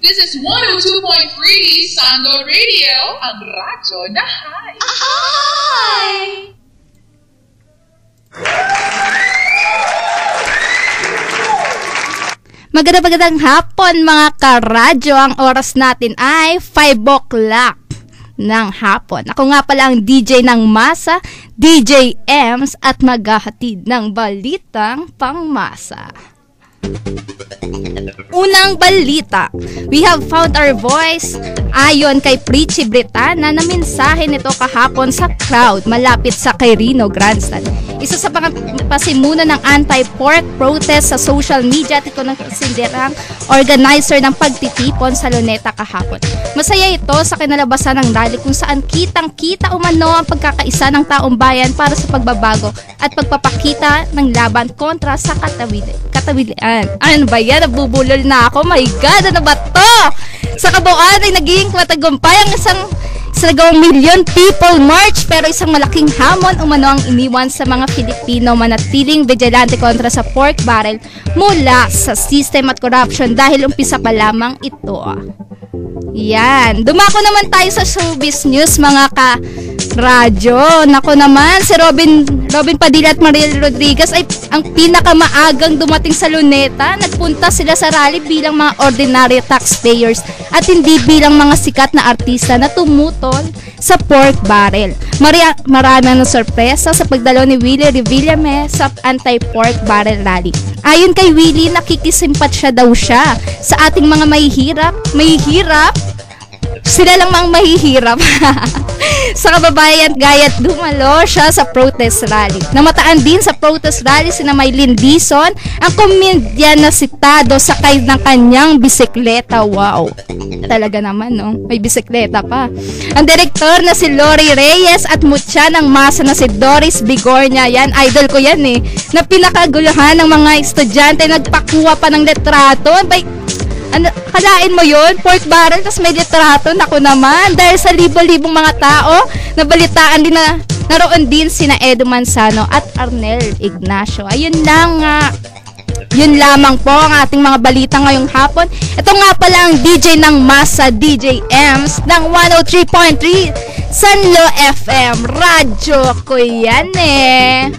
This is 102.3 Sando Radio, ang radyo na high. Hi! Magandang hapon mga karadyo. Ang oras natin ay 5 o'clock ng hapon. Ako nga pala ang DJ ng Masa, DJ Ems, at maghahatid ng balitang pangmasa. Unang balita, we have found our voice. Ayon kay Prichy Britana na mensahe nito kahapon sa crowd malapit sa Quirino Grandstand. Isa sa pasimuno ng anti-pork protest sa social media at ito na sindirang organizer ng pagtitipon sa Luneta kahapon. Masaya ito sa kinalabasan ng rally kung saan kitang-kita umano ang pagkakaisa ng taong bayan para sa pagbabago at pagpapakita ng laban kontra sa katawilian. Ano ba yan? Nabubulol na ako. My God, ano ba to? Sa kabuuan ay naging matagumpay ang isang 1,000,000 people march, pero isang malaking hamon umano ang iniwan sa mga Pilipino manatiling vigilante kontra sa pork barrel mula sa system at corruption dahil umpisa pa lamang ito. Yan. Dumako naman tayo sa showbiz news mga ka-radyo. Nako naman, si Robin Padilla at Mariel Rodriguez ay ang pinakamaagang dumating sa Luneta. Nagpunta sila sa rally bilang mga ordinary taxpayers at hindi bilang mga sikat na artista na tumutol sa pork barrel. Marami ng sorpresa sa pagdalo ni Willie Revillame sa anti-pork barrel rally. Ayon kay Willie, nakikisimpat daw siya sa ating mga mahihirap. Sila lang mga mahihirap. Sa kababayan gayat dumalo siya sa protest rally. Namataan din sa protest rally sina Maylin Dizon, ang komedyan na sitado sakay ng kanyang bisikleta. Wow, talaga naman no, may bisikleta pa. Ang direktor na si Lori Reyes at mutya ng masa na si Doris Bigornia, yan idol ko yan eh, na pinakaguluhan ng mga estudyante, nagpakuha pa ng litrato. Ano, kalain mo yun? Pork barrel, tas may litrato. Naku naman, dahil sa libo-libong mga tao, nabalitaan din na naroon din sina Edo Manzano at Arnel Ignacio. Ayun lang nga. Yun lamang po ang ating mga balita ngayong hapon. Ito nga pala ang DJ ng Masa, DJ Ems, ng 103.3 Sanlo FM. Radyo ko yan eh.